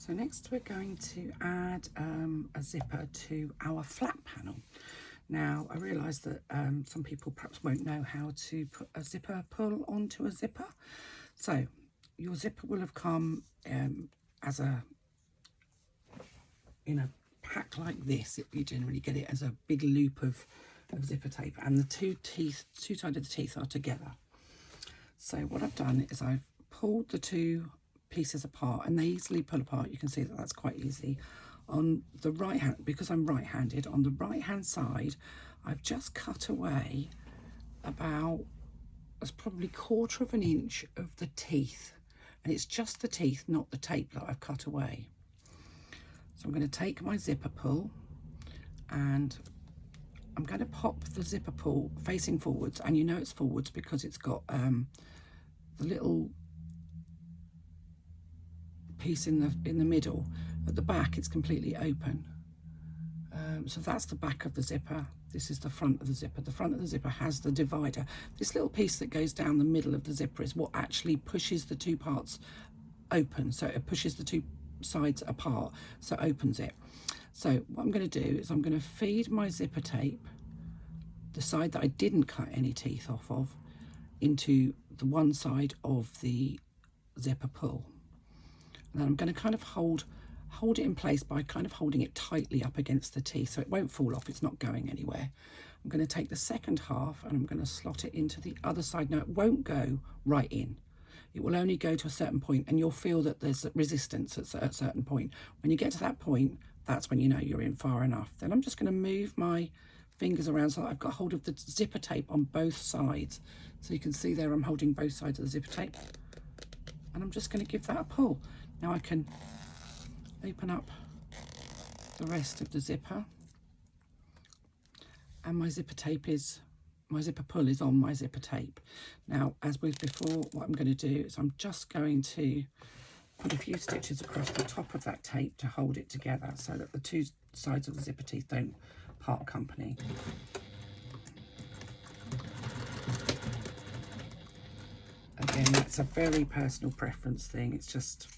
So next we're going to add a zipper to our flat panel. Now I realise that some people perhaps won't know how to put a zipper pull onto a zipper. So your zipper will have come as in a pack like this. You generally get it as a big loop of zipper tape, and the two sides of the teeth are together. So what I've done is I've pulled the two pieces apart, and they easily pull apart. You can see that that's quite easy. On the right hand, because I'm right-handed, on the right hand side I've just cut away about, that's probably 1/4 of an inch of the teeth, and it's just the teeth, not the tape, that I've cut away. So I'm going to take my zipper pull and I'm going to pop the zipper pull facing forwards, and you know it's forwards because it's got the little piece in the middle. At the back it's completely open. So that's the back of the zipper. This is the front of the zipper. The front of the zipper has the divider. This little piece that goes down the middle of the zipper is what actually pushes the two parts open. So it pushes the two sides apart, so it opens it. So what I'm going to do is I'm going to feed my zipper tape, the side that I didn't cut any teeth off of, into the one side of the zipper pull. And then I'm going to kind of hold it in place by kind of holding it tightly up against the teeth so it won't fall off, it's not going anywhere. I'm going to take the second half and I'm going to slot it into the other side. Now it won't go right in. It will only go to a certain point, and you'll feel that there's resistance at a certain point. When you get to that point, that's when you know you're in far enough. Then I'm just going to move my fingers around so that I've got hold of the zipper tape on both sides. So you can see there I'm holding both sides of the zipper tape, and I'm just going to give that a pull. Now I can open up the rest of the zipper, and my zipper pull is on my zipper tape. Now, as with before, what I'm going to do is I'm just going to put a few stitches across the top of that tape to hold it together so that the two sides of the zipper teeth don't part company. Again, that's a very personal preference thing. It's just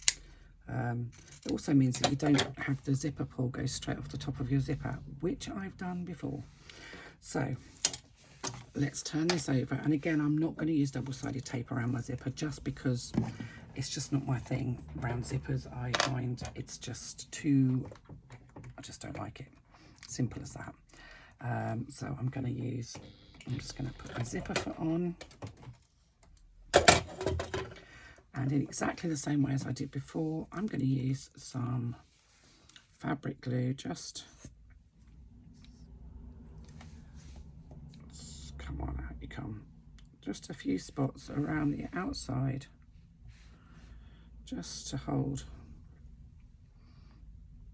it also means that you don't have the zipper pull go straight off the top of your zipper, which I've done before. So let's turn this over, and again I'm not going to use double-sided tape around my zipper just because it's just not my thing. Round zippers, I find it's just too, I just don't like it. Simple as that. So I'm just going to put my zipper foot on, and in exactly the same way as I did before, I'm going to use some fabric glue. Just come on, out you come. Just a few spots around the outside, just to hold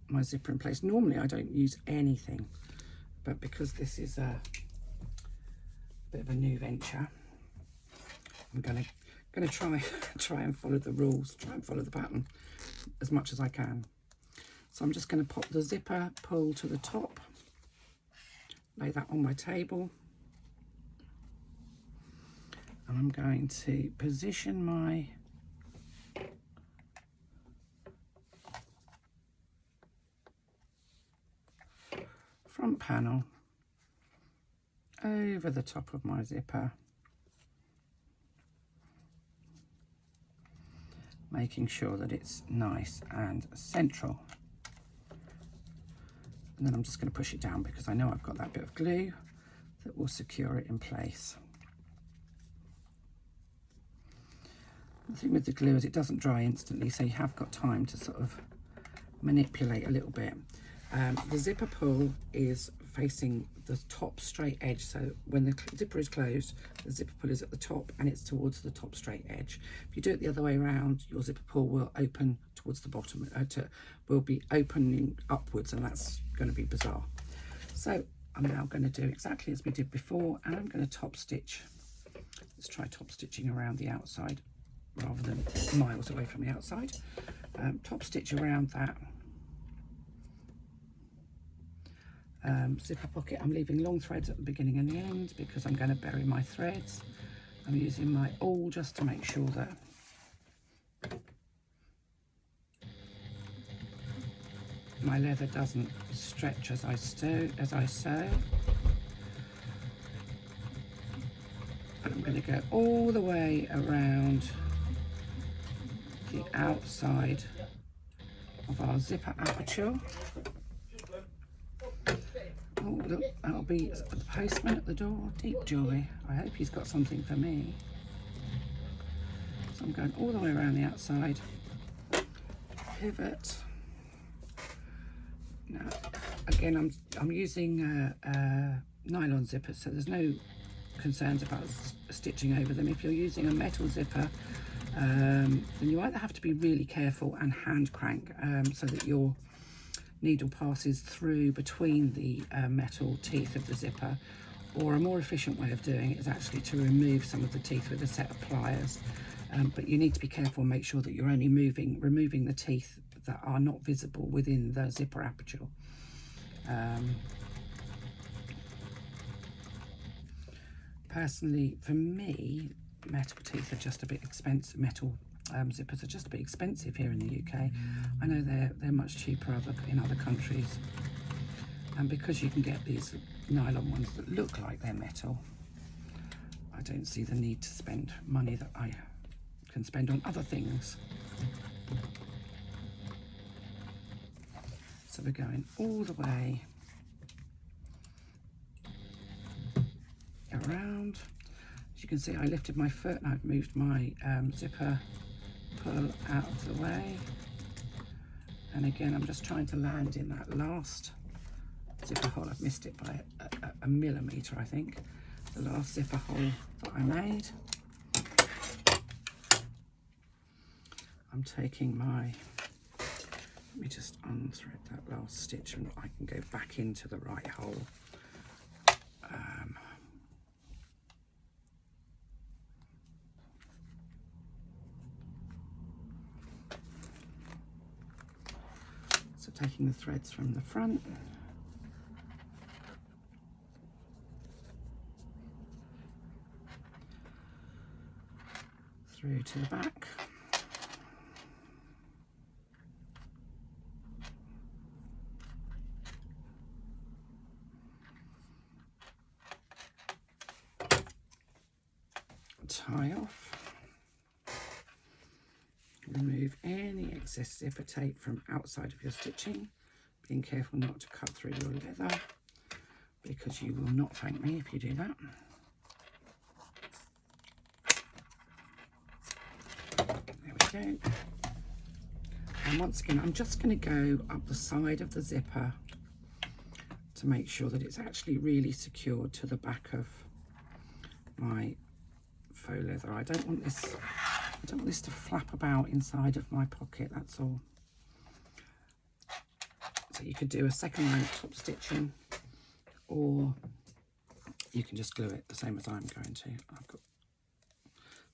my zipper in place. Normally I don't use anything, but because this is a bit of a new venture, I'm going to try and follow the rules, try and follow the pattern as much as I can. So I'm just going to pop the zipper pull to the top, lay that on my table, and I'm going to position my front panel over the top of my zipper, making sure that it's nice and central. And then I'm just going to push it down because I know I've got that bit of glue that will secure it in place. The thing with the glue is it doesn't dry instantly, so you have got time to sort of manipulate a little bit. The zipper pull is facing the top straight edge, so when the zipper is closed, the zipper pull is at the top and it's towards the top straight edge. If you do it the other way around, your zipper pull will open towards the bottom, will be opening upwards, and that's going to be bizarre. So I'm now going to do exactly as we did before, and I'm going to top stitch. Let's try top stitching around the outside rather than miles away from the outside. Top stitch around that zipper pocket. I'm leaving long threads at the beginning and the end because I'm going to bury my threads. I'm using my awl just to make sure that my leather doesn't stretch as I sew. I'm going to go all the way around the outside of our zipper aperture. Oh, look, that'll be the postman at the door. Deep joy. I hope he's got something for me. So I'm going all the way around the outside. Pivot. Now, again, I'm using nylon zippers, so there's no concerns about stitching over them. If you're using a metal zipper, then you either have to be really careful and hand crank so that your needle passes through between the metal teeth of the zipper, or a more efficient way of doing it is actually to remove some of the teeth with a set of pliers. But you need to be careful and make sure that you're only removing the teeth that are not visible within the zipper aperture. Personally, for me, metal teeth are just a bit expensive. Metal zippers are just a bit expensive here in the UK. I know they're much cheaper in other countries, and because you can get these nylon ones that look like they're metal, I don't see the need to spend money that I can spend on other things. So we're going all the way around. As you can see, I lifted my foot and I've moved my zipper pull out of the way. And again, I'm just trying to land in that last zipper hole. I've missed it by a millimetre, I think. The last zipper hole that I made. I'm taking let me just unthread that last stitch and I can go back into the right hole. So taking the threads from the front, through to the back. Tie off. Remove any excess zipper tape from outside of your stitching, being careful not to cut through your leather, because you will not thank me if you do that. There we go. And once again, I'm just going to go up the side of the zipper to make sure that it's actually really secured to the back of my faux leather. I don't want this to flap about inside of my pocket, that's all. So you could do a second line of top stitching, or you can just glue it the same as I'm going to. I've got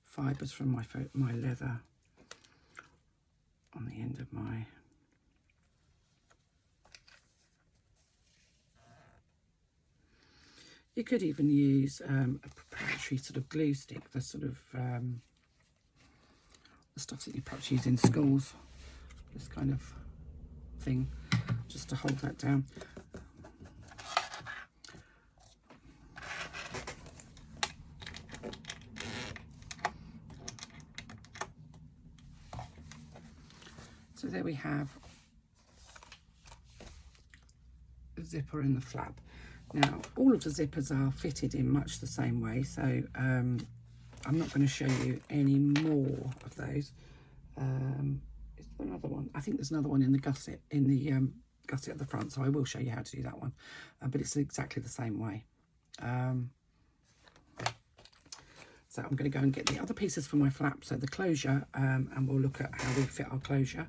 fibres from my leather on the end of my You could even use a proprietary sort of glue stick, the sort of the stuff that you perhaps use in schools, this kind of thing, just to hold that down. So there we have the zipper and the flap. Now, all of the zippers are fitted in much the same way, so I'm not going to show you any more of those. Is there another one? I think there's another one in the gusset, gusset at the front, so I will show you how to do that one, but it's exactly the same way. So I'm going to go and get the other pieces for my flap, so the closure, and we'll look at how we fit our closure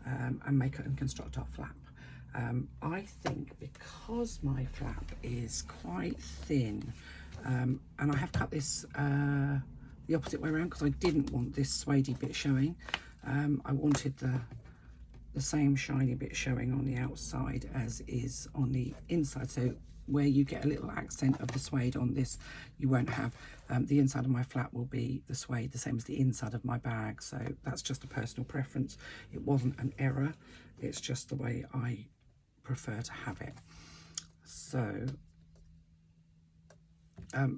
and make it and construct our flap. I think because my flap is quite thin, and I have cut this the opposite way around because I didn't want this suedey bit showing. I wanted the same shiny bit showing on the outside as is on the inside, so where you get a little accent of the suede on this, you won't have. The inside of my flap will be the suede, the same as the inside of my bag, so that's just a personal preference. It wasn't an error, it's just the way I prefer to have it. So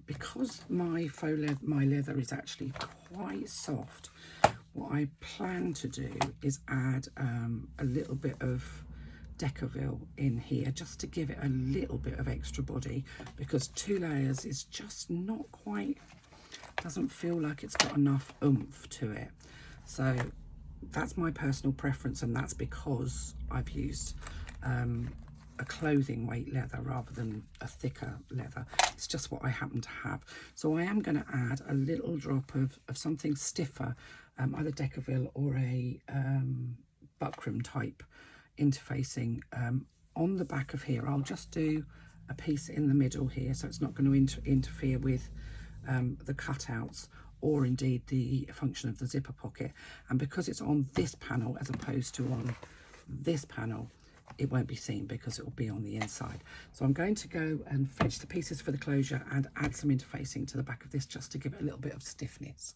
because my leather is actually quite soft, what I plan to do is add a little bit of Decaville in here just to give it a little bit of extra body, because 2 layers is just not quite, doesn't feel like it's got enough oomph to it. So that's my personal preference, and that's because I've used a clothing weight leather rather than a thicker leather. It's just what I happen to have. So I am going to add a little drop of something stiffer, either Decaville or a buckram type interfacing on the back of here. I'll just do a piece in the middle here, so it's not going to interfere with the cutouts or indeed the function of the zipper pocket. And because it's on this panel as opposed to on this panel, it won't be seen because it will be on the inside. So I'm going to go and fetch the pieces for the closure and add some interfacing to the back of this just to give it a little bit of stiffness.